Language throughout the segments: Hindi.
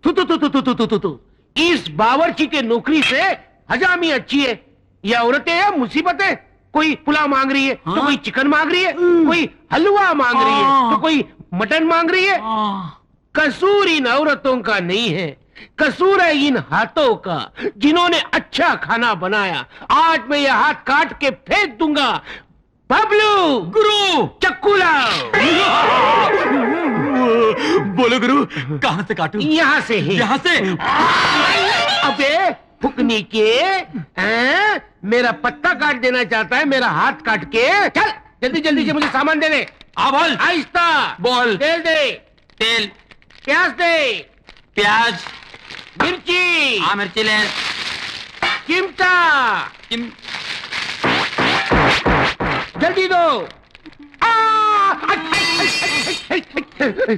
तू इस बावर्ची के नौकरी से हजामी अच्छी है। ये औरतें हैं मुसीबतें। कोई पुलाव मांग रही है तो कोई चिकन मांग रही है, कोई हलवा मांग रही है तो कोई मटन मांग रही है। कसूर इन औरतों का नहीं है, कसूर है इन हाथों का जिन्होंने अच्छा खाना बनाया। आज मैं ये हाथ काट के फेंक दूंगा। बबलू गुरु चक्कू लाओ। बोलो गुरु, कहां से काटूं? यहाँ से है। यहाँ से? अबे फुकनी के मेरा पत्ता काट देना चाहता है, मेरा हाथ काट के। चल जल्दी जल्दी से मुझे सामान दे दे। बोल। आहिस्ता बोल। तेल दे। तेल। प्याज दे। प्याज। मिर्ची। हाँ मिर्ची ले। चिमटा। जल्दी दो।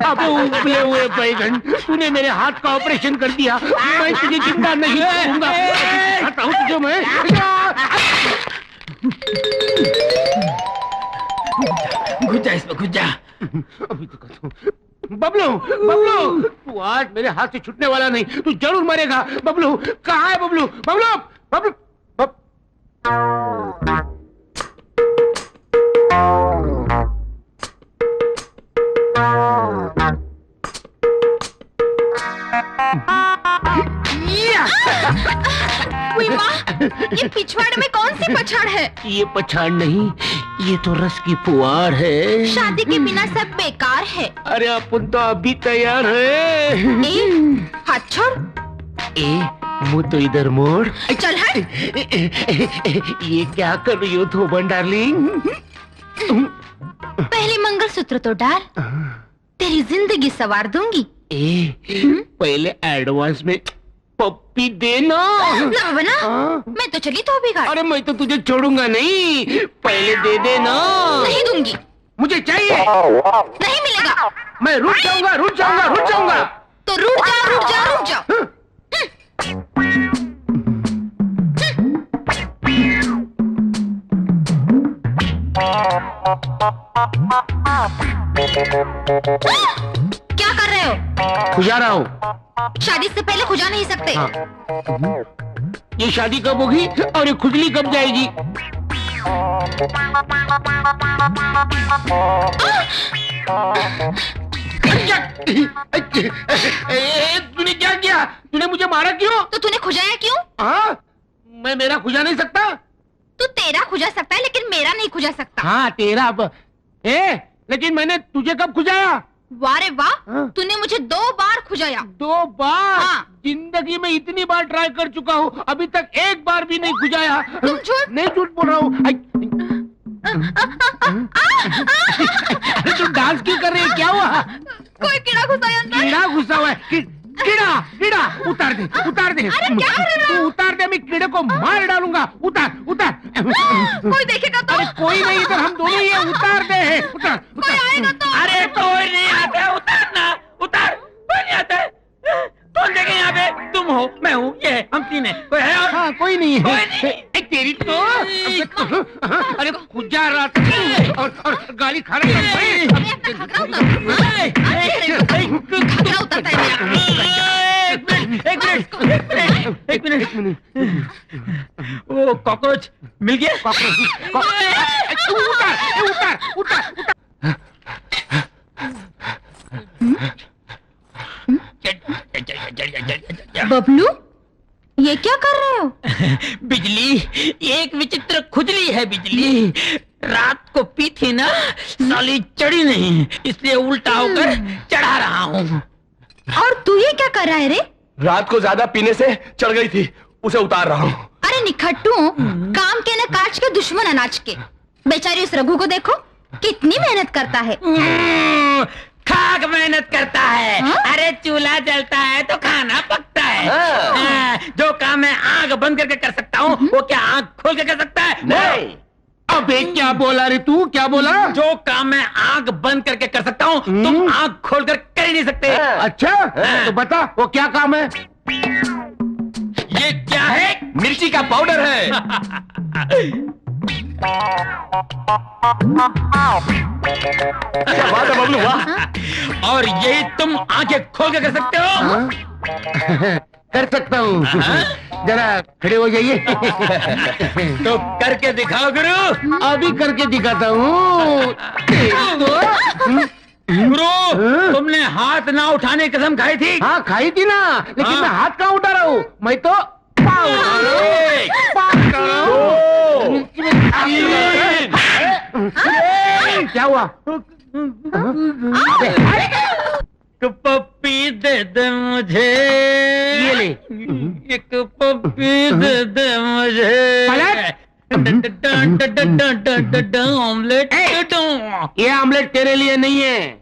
अबे उबले हुए बैगन, तूने मेरे हाथ का ऑपरेशन कर दिया। मैं तुझे जिंदा नहीं छोड़ूंगा। बताऊं तुझे मैं। घुस जा इसमें, घुस जा। अभी तो बबलू, बबलू तू आज मेरे हाथ से छूटने वाला नहीं, तू जरूर मरेगा। बबलू कहाँ है? बबलू, बबलू, बबलू, ये पिछवाड़े में कौन सी पछाड़ है? ये पछाड़ नहीं, ये तो रस की फुहार है। शादी के बिना सब बेकार है। अरे अपन तो अभी तैयार है। हाथ छोड़। मुँह तो इधर मोड़। चल हट। ये क्या कर रही हो धोबन डार्लिंग? पहले मंगलसूत्र तो डाल, तेरी जिंदगी संवार दूंगी। पहले एडवांस में पप्पी देना। ना बना, मैं तो चली तो बिगाड़। अरे मैं तो तुझे छोड़ूंगा नहीं, पहले दे देना। नहीं दूंगी। मुझे चाहिए। नहीं मिलेगा। मैं रुक जाऊंगा, रुक जाऊंगा, रुक जाऊंगा। तो रुक जाओ, रुक जाओ, रुक जाओ। क्या कर रहे हो? खुजा रहा हूँ। शादी से पहले खुजा नहीं सकते। ये शादी कब होगी और ये खुजली कब जाएगी? तूने क्या किया? तूने मुझे मारा क्यों? तो तूने खुजाया क्यों? मैं मेरा खुजा नहीं सकता। तू तेरा खुजा सकता है लेकिन मेरा नहीं खुजा सकता। हाँ तेरा। लेकिन मैंने तुझे कब खुजाया? वाह रे वाह, तूने मुझे 2 बार खुजाया। 2 बार? हाँ। जिंदगी में इतनी बार ट्राई कर चुका हूँ, अभी तक एक बार भी नहीं खुजाया। तुम झूठ। नहीं झूठ बोल रहा हूँ। तू डांस क्यों कर रही है? क्या हुआ? कोई कीड़ा घुसा है अंदर। कीड़ा घुसा हुआ है? कीड़ा, कीड़ा उतार दे, उतार दे। अरे क्या कर रहे हो? तू उतार दे, मैं कीड़े को मार डालूंगा। उतार, उतार। कोई देखेगा तो? अरे कोई नहीं, इधर हम दोनों ही है। उतार दे, उतार, कोई आएगा तो? अरे कोई नहीं आता, उतारना, उतार। कोई नहीं आता। कौन देखे यहाँ पे? तुम हो, मैं हूँ, ये हम 3 हैं। कोई है और? हाँ कोई नहीं है। कोई नहीं। तेरी तो अरे खुजा रहा था और गाली खा रहा था। घाघरा उतारता है मेरा। एक मिनट। वो कॉकरोच मिल गया? उतार। बबलू, ये क्या कर रहे हो? बिजली, एक विचित्र खुजली है बिजली। रात को पी थी ना, साली चढ़ी नहीं, इसलिए उल्टा होकर चढ़ा रहा हूँ। और तू ये क्या कर रहा है रे? रात को ज्यादा पीने से चढ़ गई थी, उसे उतार रहा हूँ। अरे निखट्टू, काम के न काज के दुश्मन अनाज के। बेचारी उस रघु को देखो, कितनी मेहनत करता है। खाक मेहनत करता है। अरे चूल्हा जलता है तो खाना पकता है। जो काम मैं आंख बंद करके कर सकता हूँ, वो क्या आंख खोल के कर सकता है? नहीं। अबे क्या बोला रे तू? क्या बोला? जो काम मैं आंख बंद करके कर सकता हूँ, तुम आंख खोलकर कर ही नहीं सकते। अच्छा तो बता वो क्या काम है? ये क्या है? मिर्ची का पाउडर है। क्या बात है बबलू, वाह। और यही तुम आंखें खोल के कर सकते हो? कर सकता हूँ। जरा खड़े हो जाइए। तो करके दिखाओ गुरु। अभी करके दिखाता हूँ। गुरु, तुमने हाथ ना उठाने की कसम खाई थी। हाँ खाई थी ना, लेकिन हाँ। मैं हाथ कहाँ उठा रहा हूँ, मैं तो पाँव उठा रहा हूँ। पाँव उठा रहा हूँ। क्या हुआ? पप्पी दे दे मुझे, ये ले। एक पप्पी दे दे मुझे। ऑमलेट। ये ऑमलेट तेरे लिए नहीं है,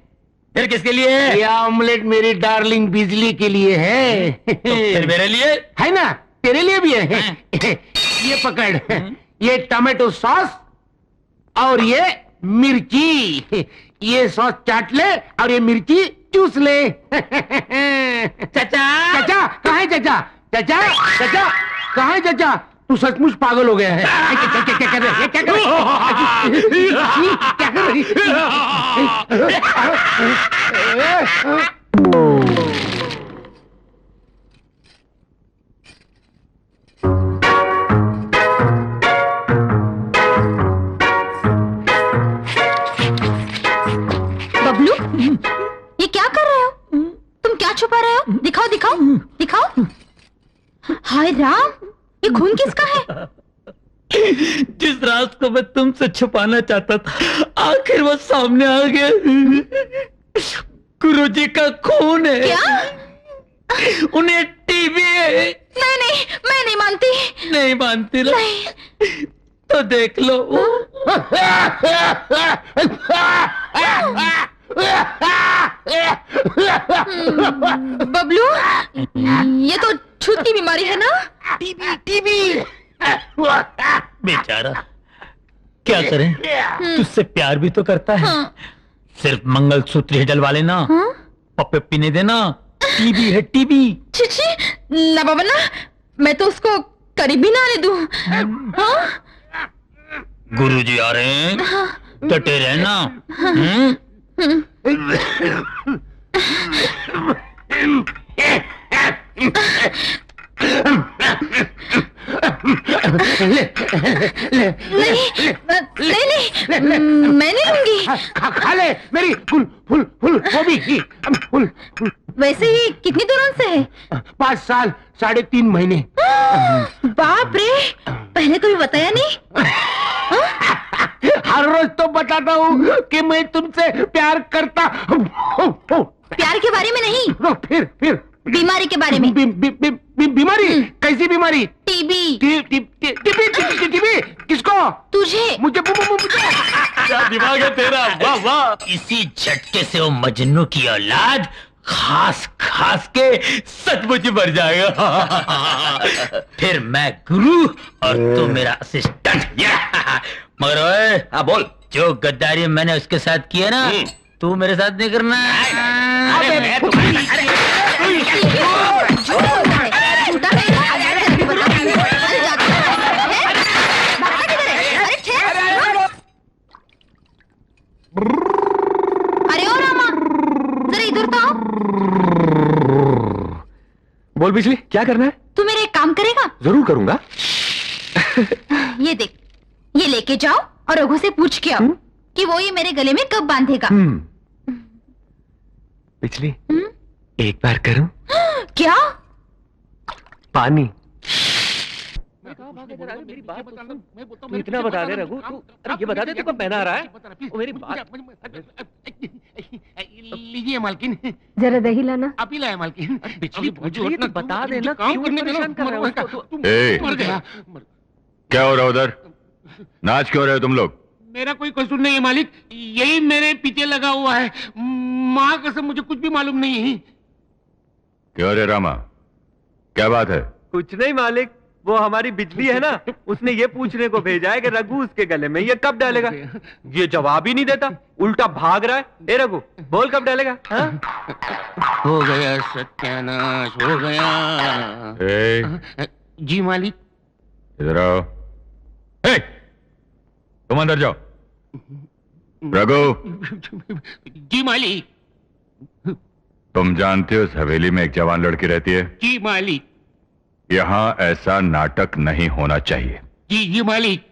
फिर किसके लिए? ये ऑमलेट मेरी डार्लिंग बिजली के लिए है। फिर मेरे लिए है ना, तेरे लिए भी है। ये पकड़, ये टमाटो सॉस और ये मिर्ची। ये सॉस चाट ले और ये मिर्ची चूस ले। चाचा। चाचा कहाँ है? चाचा चाचा चाचा कहाँ है? चाचा तू सचमुच पागल हो गया है। क्या कर रहे? क्या कर रहे? क्या कर रही? बबलू, ये क्या कर रहे हो? तुम क्या छुपा रहे हो? दिखाओ दिखाओ दिखाओ। हाय राम, ये खून किसका है? जिस राज को मैं तुमसे छुपाना चाहता था, आखिर वो सामने आ गया। गुरुजी का खून है। क्या? उन्हें टीबी है। नहीं, मैं नहीं मानती। नहीं मानती ना? नहीं। तो देख लो। बबलू, ये तो छूत की बीमारी है ना? टीबी। बेचारा, क्या करें? तुझसे प्यार भी तो करता है। हाँ। सिर्फ मंगलसूत्र ही डलवा लेना, हाँ? पप्पे पीने देना। टीबी है टीबी। छी ना बाबा ना, मैं तो उसको करीब भी ना आने दूं। हाँ? गुरुजी आ रहे हैं, डटे रहना। नहीं, मैं नहीं लूंगी। खा ले मेरी फुल फुल फुल गोभी की फुल। वैसे ही कितनी दूर से है? 5 साल 3.5 महीने। बाप रे, पहले कभी बताया नहीं। हर रोज तो बताता हूँ कि मैं तुमसे प्यार करता हूँ। प्यार के बारे में नहीं, फिर बीमारी के बारे में। बीमारी? कैसी बीमारी? टीबी। टीबी किसको? तुझे। मुझे। क्या दिमाग है तेरा, वाह वाह। इसी झटके से वो मजनू की औलाद खास खास के सचमुच मर जाएगा। फिर मैं गुरु और तू मेरा असिस्टेंट। मगर ओए, हाँ बोल। जो गद्दारी मैंने उसके साथ की है ना, तू मेरे साथ नहीं करना। झूठा है। अरे बता। अरे जा। भागता किधर है? अरे ठहर। अरे ओ रामा, जरा इधर तो आओ। बोल बिजली, क्या करना है? तू मेरा एक काम करेगा? जरूर करूंगा। ये देख, ये लेके जाओ और रघु से पूछ के आओ कि वो ये मेरे गले में कब बांधेगा। बिजली, एक बार करूं? क्या? पानी। तू इतना बता दे रघु, तू अरे ये बता दे, तू कब पहना रहा है? वो मेरी बात। लीजिए मालकिन। जरा दही लाना। अभी लाया मालकिन। बिजली पूछ रही है, तू बता देना, काम क्यों करने परेशान कर रहे हो उसको? ए, मर गया। क्या हो रहा उधर? नाच क्यों रहे हो तुम लोग? मेरा कोई कसूर नहीं है मालिक, यही मेरे पीछे लगा हुआ है। माँ कसम मुझे कुछ भी मालूम नहीं है। क्यों रे रामा, क्या बात है? कुछ नहीं मालिक, वो हमारी बिजली है ना, उसने ये पूछने को भेजा है कि रघु उसके गले में ये कब डालेगा। ये जवाब ही नहीं देता, उल्टा भाग रहा है। ए रघु, बोल कब डालेगा? हाँ? हो गया सत्यानाश, हो गया। ए, जी मालिक। इधर आओ। ए, तुम अंदर जाओ। रघु, जी मालिक। तुम जानते हो इस हवेली में एक जवान लड़की रहती है। जी मालिक। यहाँ ऐसा नाटक नहीं होना चाहिए। जी मालिक।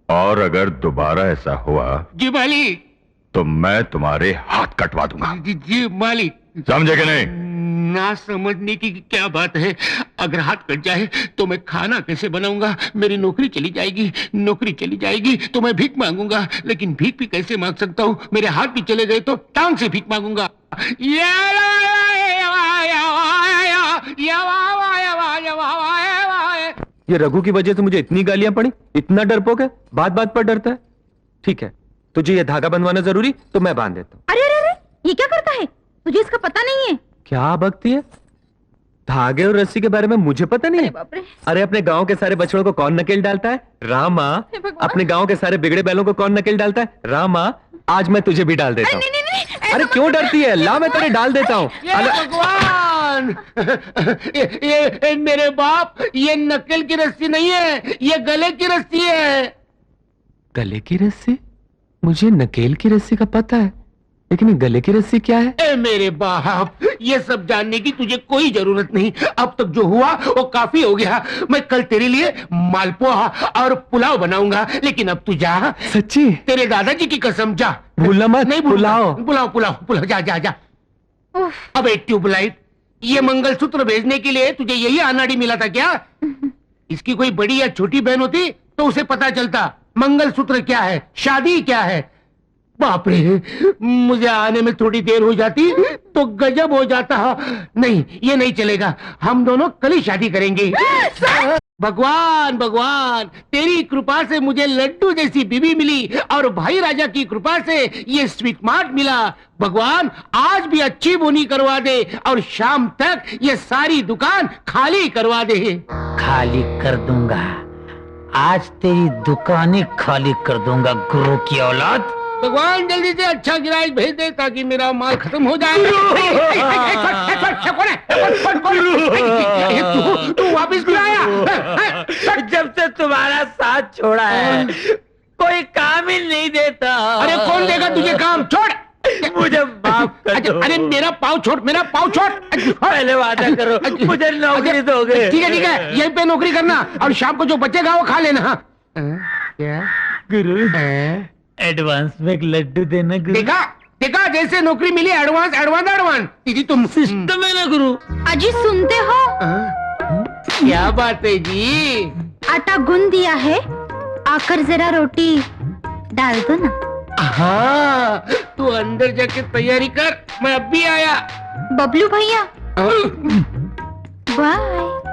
और अगर दोबारा ऐसा हुआ जी मालिक। तो मैं तुम्हारे हाथ कटवा दूंगा। जी मालिक। समझे कि नहीं? ना समझने की क्या बात है। अगर हाथ कट जाए तो मैं खाना कैसे बनाऊंगा? मेरी नौकरी चली जाएगी। नौकरी चली जाएगी तो मैं भीख मांगूंगा, लेकिन भीख भी कैसे मांग सकता हूँ? मेरे हाथ भी चले गए तो टांग से भीख मांगूंगा। ये रघु की वजह से मुझे इतनी गालियां पड़ी, इतना डरपोक है, बात बात पर डरता है। ठीक है, तुझे ये धागा बंधवाना जरूरी तो मैं बांध देता हूँ। अरे अरे अरे, ये क्या करता है? तुझे इसका पता नहीं है? क्या बकती है? धागे और रस्सी के बारे में मुझे पता नहीं है। बाप रे। अरे अपने गांव के सारे बछड़ों को कौन नकेल डालता है? रामा। हे भगवान। अपने गांव के सारे बिगड़े बैलों को कौन नकेल डालता है? रामा। आज मैं तुझे भी डाल देता हूँ। नहीं नहीं नहीं, अरे ऐसा क्यों मत कर। डरती है? ला मैं तेरे डाल देता हूँ। भगवान। ये मेरे बाप, ये नकल की रस्सी नहीं है, ये गले की रस्सी है। गले की रस्सी? मुझे नकेल की रस्सी का पता है, लेकिन ये गले की रस्सी क्या है? ए मेरे बाप, ये सब जानने की तुझे कोई जरूरत नहीं। अब तक जो हुआ वो काफी हो गया। मैं कल तेरे लिए मालपुआ और पुलाव बनाऊंगा, लेकिन अब तू जा। सच्ची? तेरे दादाजी की कसम, जा। भूलना मत। नहीं पुलाव। पुलाव पुलाव पुलाव, जा जा जा। उफ, अब एक ट्यूबलाइट, ये मंगलसूत्र भेजने के लिए तुझे यही अनाड़ी मिला था क्या? इसकी कोई बड़ी या छोटी बहन होती तो उसे पता चलता मंगलसूत्र क्या है, शादी क्या है। बाप रे, मुझे आने में थोड़ी देर हो जाती तो गजब हो जाता। नहीं, ये नहीं चलेगा। हम दोनों कल ही शादी करेंगे। भगवान भगवान, तेरी कृपा से मुझे लड्डू जैसी बीवी मिली और भाई राजा की कृपा से ये स्वीट मार्ट मिला। भगवान, आज भी अच्छी बोनी करवा दे और शाम तक ये सारी दुकान खाली करवा दे। खाली कर दूंगा, आज तेरी दुकानें खाली कर दूंगा गुरु की औलाद। भगवान जल्दी से अच्छा गिराज भेज दे ताकि मेरा माल खत्म हो जाए। तू वापिस क्यों आया? जब से तुम्हारा साथ छोड़ा है कोई काम ही नहीं देता। अरे कौन देगा तुझे काम? छोड़, मुझे माफ कर दो। अरे मेरा पाँव छोड़, मेरा पाँव छोड़। पहले वादा करो मुझे नौकरी दोगे। ठीक है, यहीं पे नौकरी करना और शाम को जो बचेगा वो खा लेना। क्या गुरु, एडवांस में एक लड्डू देना गुरु। देखा देखा, जैसे नौकरी मिली एडवांस एडवांस एडवांस। दीदी तुम सिस्टम है ना गुरु। अजी सुनते हो? क्या बात है जी? आटा गूंद दिया है, आकर जरा रोटी डाल दो ना। हाँ, तू अंदर जाके तैयारी कर, मैं अब भी आया। बबलू भैया बाय।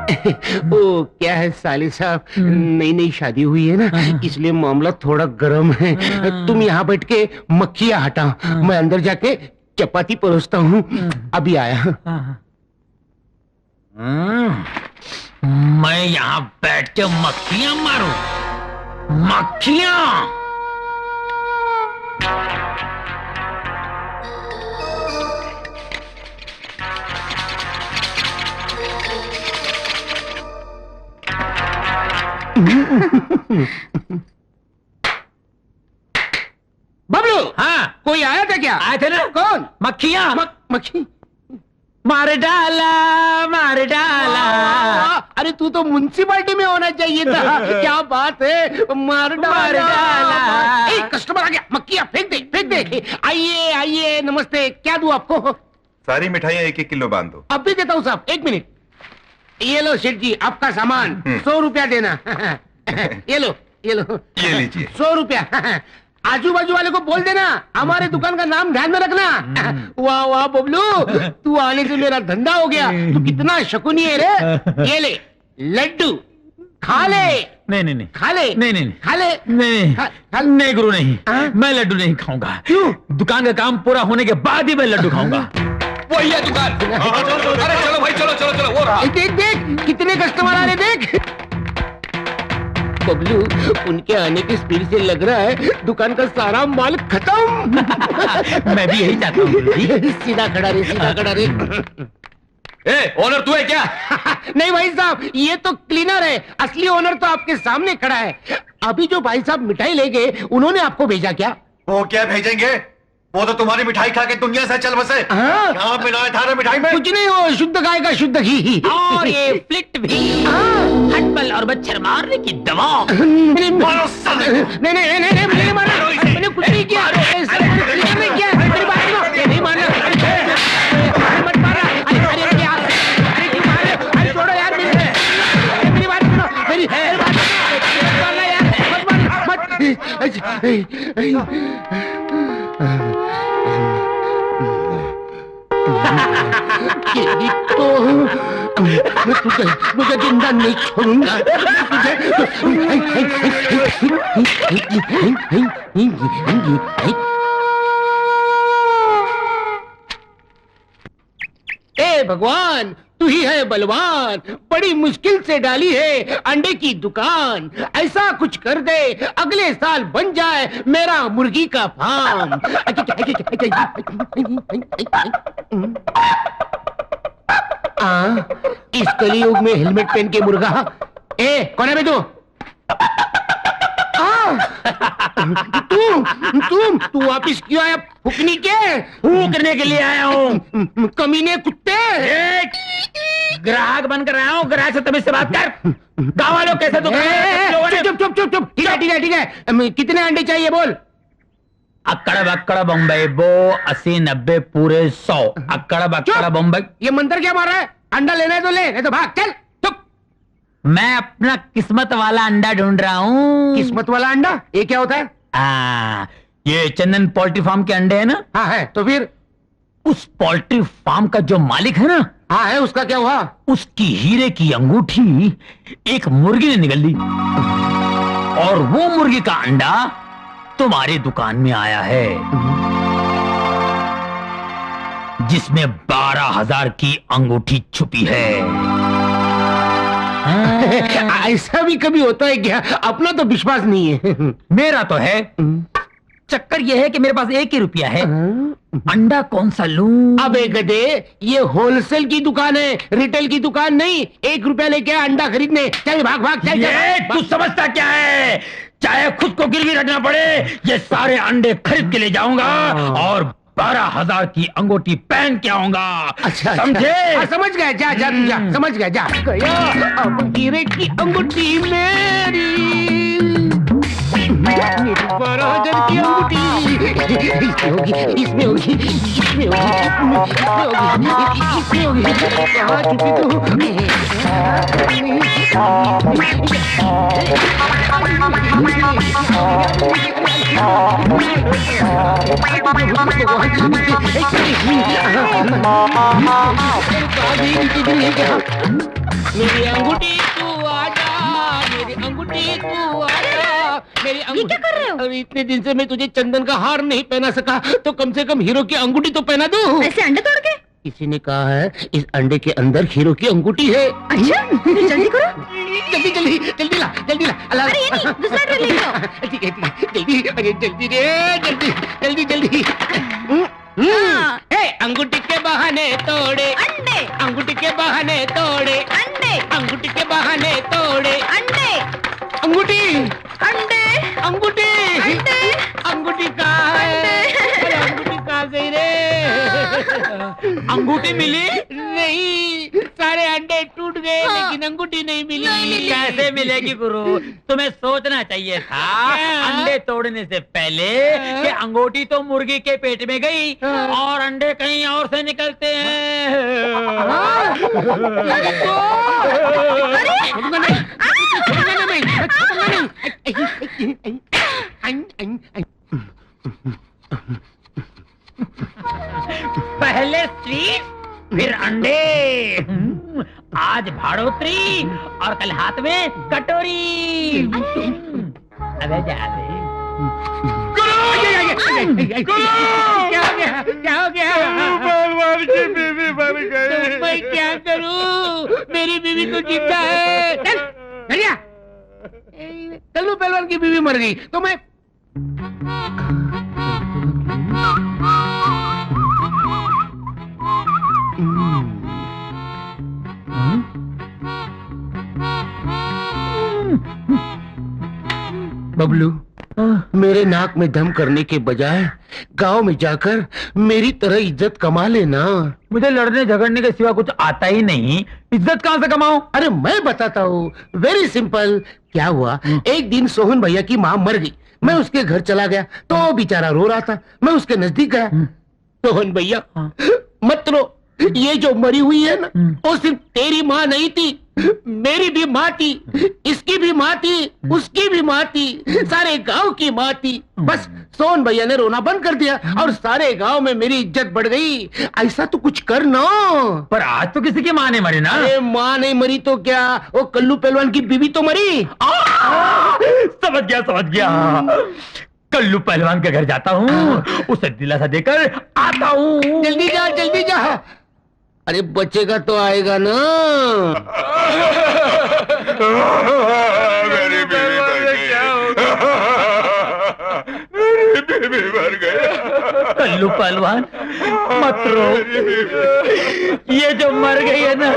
ओ क्या है साले साहब, नई नई शादी हुई है ना, इसलिए मामला थोड़ा गर्म है। तुम यहाँ बैठ के मक्खियाँ हटाओ, मैं अंदर जाके चपाती परोसता हूँ। अभी आया। मैं यहाँ बैठ के मक्खियाँ मारूं? मक्खियाँ? बबलू, हाँ, कोई आया था क्या? आए थे ना। कौन? मक्खियाँ। मक्खी? मार डाला, मार डाला। अरे तू तो म्युनिसिपालिटी में होना चाहिए था। क्या बात है, मार डाला। एक कस्टमर आ गया, मक्खियाँ फेंक दे फेंक दे। आइए आइए, नमस्ते, क्या दूं आपको? सारी मिठाइयाँ 1-1 किलो बांध दो। अब भी देता हूँ साहब, एक मिनट। ये लो सेठ जी, आपका सामान 100 रुपया देना। ये लो ये लो, ये लीजिए। 100 रुपया। आजू बाजू वाले को बोल देना हमारे दुकान का नाम ध्यान में रखना। वाह वाह बबलू, तू आने से मेरा धंधा हो गया। तू कितना शकुनी है रे। ये ले लड्डू, खा ले। नहीं नहीं नहीं, खा ले। नहीं नहीं खा ले। नहीं खा- नहीं गुरु, नहीं। हाँ? मैं लड्डू नहीं खाऊंगा। क्यों? दुकान का काम पूरा होने के बाद ही मैं लड्डू खाऊंगा। वही है दुकान। अरे चलो भाई, चलो चलो चलो, वो रहा। देख देख कितने कस्टमर आ रहे, देख। बबलू, उनके आने की स्पीड से लग रहा है दुकान का सारा माल खत्म। मैं भी यही चाहता हूँ गुरु जी। सीधा खड़ा रे, सीधा खड़ा रे। ए, ओनर तू है क्या? नहीं भाई साहब, ये तो क्लीनर है, असली ओनर तो आपके सामने खड़ा है। अभी जो भाई साहब मिठाई ले गए, उन्होंने आपको भेजा क्या? वो क्या भेजेंगे? वो तो तुम्हारी मिठाई खा के दुनिया से चल बसे। हाँ? क्या मिलाया था रे मिठाई में? कुछ नहीं, वो शुद्ध गाय का शुद्ध घी। और ये फ्लिट भी, हटबल और मच्छर मारने की दवा। मारो साले को। नहीं नहीं नहीं नहीं, मैंने मारा, मैंने कुछ नहीं किया, मैंने किया, मेरी बात सुनो, नहीं मारना, मत मारा, अरे क्या, अरे क्यों मार रहे हो? अरे छोड़ो यार, मेरी बात सुनो, मेरी बात सुनो, मत मारना यार, मत मारना, तो मैं तुझे जिंदा नहीं छोड़ूंगा, ए भगवान, तू ही है बलवान, बड़ी मुश्किल से डाली है अंडे की दुकान। ऐसा कुछ कर दे अगले साल बन जाए मेरा मुर्गी का फार्म। इस कलयुग में हेलमेट पहन के मुर्गा। ए कौन है बे तू? तू वापिस क्यों आया? फूकनी के फूकने के लिए आया हूँ। कमीने कुत्ते। ग्राहक बनकर आया हूँ, ग्राहक से तमीज से बात कर। गाँव वालों कैसे चुप चुप चुप चुप, ठीक है ठीक है ठीक है। कितने अंडे चाहिए बोल? अक्कड़ बक्कड़ बम्बई बो 80 90 पूरे 100। अक्कड़ बक्कड़ बम्बई। ये मंत्र क्या मार रहा है? अंडा लेना है तो ले, नहीं तो भाग चल। चुप। मैं अपना किस्मत वाला अंडा ढूंढ रहा हूँ। किस्मत वाला अंडा? ये क्या होता है? ये चंदन पोल्ट्री फार्म के अंडे है ना? हाँ है, तो फिर? उस पोल्ट्री फार्म का जो मालिक है ना, हाँ है, उसका क्या हुआ? उसकी हीरे की अंगूठी एक मुर्गी ने निगल ली, और वो मुर्गी का अंडा तुम्हारी दुकान में आया है, जिसमें 12,000 की अंगूठी छुपी है। ऐसा भी कभी होता है क्या? अपना तो विश्वास नहीं है। मेरा तो है। चक्कर यह है कि मेरे पास 1 ही रुपया है। अंडा कौन सा लूं? अबे गधे, ये होलसेल की दुकान है, रिटेल की दुकान नहीं। 1 रुपया लेके अंडा खरीदने। चल भाग भाग चल। ये तू समझता क्या है? चाहे खुद को गिरवी रखना पड़े, ये सारे अंडे खरीद के ले जाऊंगा और 12,000 की अंगूठी पहन के आऊंगा। अच्छा समझे? हाँ, समझ गया। जा जा तू जा, समझ गया। जा गया अब हीरे की अंगूठी मेरी 12,000 की अंगूठी। इसमें होगी, इसमें होगी, इसमें होगी। कहाँ छुपी मेरी अंगूठी तू आजा, मेरी अंगूठी तू आजा, मेरी ये क्या कर रहे हो? अरे इतने दिन से मैं तुझे चंदन का हार नहीं पहना सका, तो कम से कम हीरो की अंगूठी तो पहना दूं। ऐसे अंडे तोड़ के? किसी ने कहा है इस अंडे के अंदर हीरो की अंगूठी है। अच्छा, तो जल्दी करो। जल्दी जल्दी जल्दी ला, जल्दी ला। अरे ये नहीं, दूसरा अंडा ले लो। ठीक है जल्दी, अरे जल्दी रे, जल्दी जल्दी जल्दी। अंगूठी के बहाने तोड़े अंडे, अंगूठी के बहाने तोड़े अंडे, अंगूठी के बहाने तोड़े अंडे, अंगूठी, अंडे, अंगूठी, अंडे, अंगूठी कहाँ है? अरे अंगूठी कहाँ गई रे? अंगूठी मिली नहीं, सारे अंडे टूट गए, लेकिन अंगूठी नहीं मिली। कैसे मिलेगी गुरु? तुम्हें सोचना चाहिए था अंडे तोड़ने से पहले कि अंगूठी तो मुर्गी के पेट में गई और अंडे कहीं और से निकलते हैं। पहले स्वीट, फिर अंडे, आज भाड़ोत्री और कल हाथ में कटोरी। अबे जा बे। क्या हो गया? क्या हो गया? पहलवान की बीवी मर गई। तो मैं क्या करूं? मेरी बीवी तो जिंदा है। चल चलिया, चलो पहलवान की बीवी मर गई तो मैं बबलू, मेरे नाक में दम करने के बजाय गांव में जाकर मेरी तरह इज्जत कमा लेना। मुझे लड़ने झगड़ने के सिवा कुछ आता ही नहीं, इज्जत कहाँ से कमाऊं? अरे मैं बताता हूँ, वेरी सिंपल। क्या हुआ, एक दिन सोहन भैया की माँ मर गई। मैं उसके घर चला गया तो वो बेचारा रो रहा था। मैं उसके नजदीक गया। सोहन भैया मत रो, ये जो मरी हुई है ना, वो सिर्फ तेरी माँ नहीं थी, मेरी भी माँ थी, इसकी भी माँ थी, उसकी भी माँ थी, सारे गांव की माँ थी। बस सोहन भैया ने रोना बंद कर दिया और सारे गांव में मेरी इज्जत बढ़ गई। ऐसा तो कुछ कर ना। पर आज तो किसी की माँ नहीं मरी ना। अरे माँ नहीं मरी तो क्या, वो कल्लू पहलवान की बीवी तो मरी। समझ गया। कल्लू पहलवान के घर जाता हूँ, उसे दिलासा देकर आता हूँ। जल्दी जा। अरे बचेगा तो आएगा ना। मेरी बीवी मर गई। कल्लू पहलवान मत रो, ये जो मर गई है ना,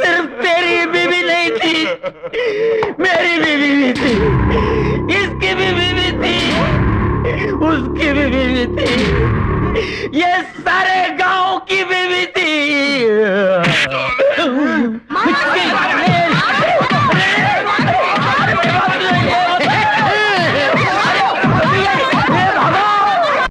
सिर्फ तेरी बीवी नहीं थी, मेरी बीवी भी थी, इसकी भी बीवी थी, उसकी भी बीवी थी, ये सारे गांव की